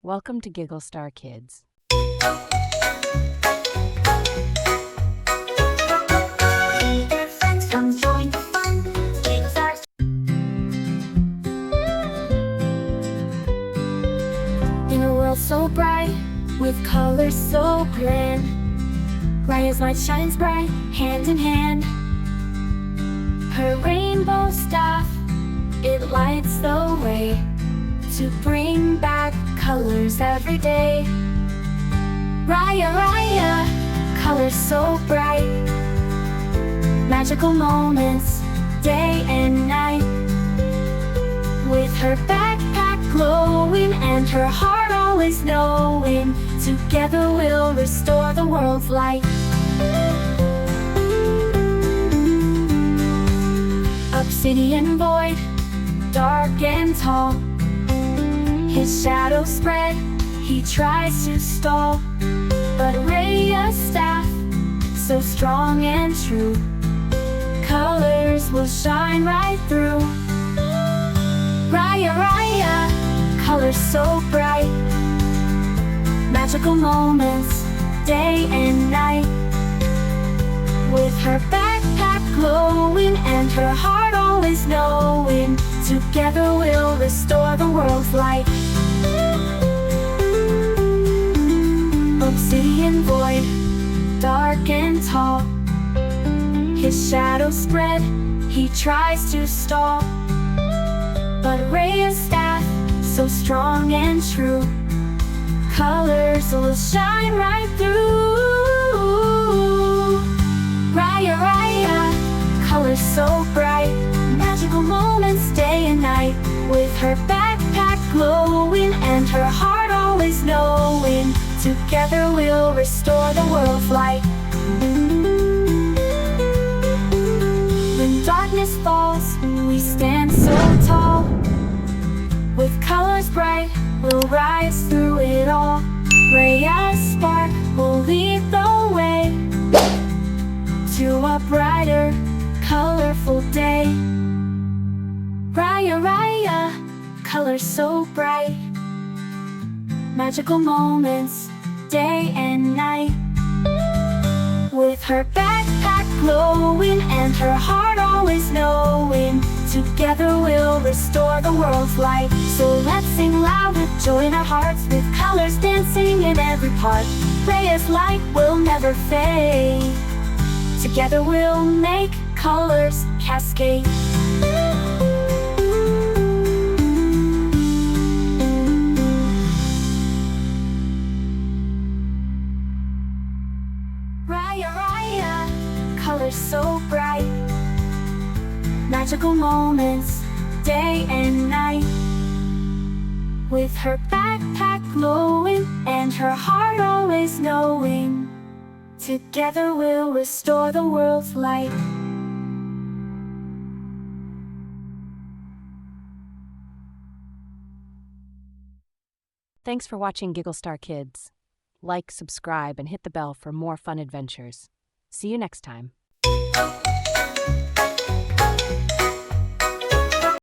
Welcome to Giggle Star Kids. Friends, come join the fun. Giggle Star. In a world so bright, with colors so grand, Raya's light shines bright, hand in hand. Her rainbow staff, it lights the way to bring back colors every day. Raya, Raya, colors so bright, magical moments, day and night. With her backpack glowing and her heart always knowing, together we'll restore the world's light. Obsidian void, dark and tall, his shadow spread, he tries to stall. But Raya's staff, so strong and true, colors will shine right through. Raya, Raya, colors so bright, magical moments, day and night. With her backpack glowing and her heart always knowing, together we'll restore the world's light. Obsidian void, dark and tall, his shadow spread, he tries to stall. But Raya's staff, so strong and true, colors will shine right through. Raya, Raya, colors so bright, magical moments day and night. With her backpack glowing and her heart always knowing, together we'll restore the world's light. When darkness falls, we stand so tall. With colors bright, we'll rise through it all. Raya's spark will lead the way to a brighter, colorful day. Raya, Raya, colors so bright, magical moments, day and night. With her backpack glowing and her heart always knowing, together we'll restore the world's light. So let's sing loud with joy in our hearts, with colors dancing in every part. Raya's light will never fade, together we'll make colors cascade. Raya, Raya, colors so bright, magical moments, day and night. With her backpack glowing and her heart always knowing, together we'll restore the world's light. Thanks for watching Giggle Star Kids. Like, subscribe, and hit the bell for more fun adventures. See you next time.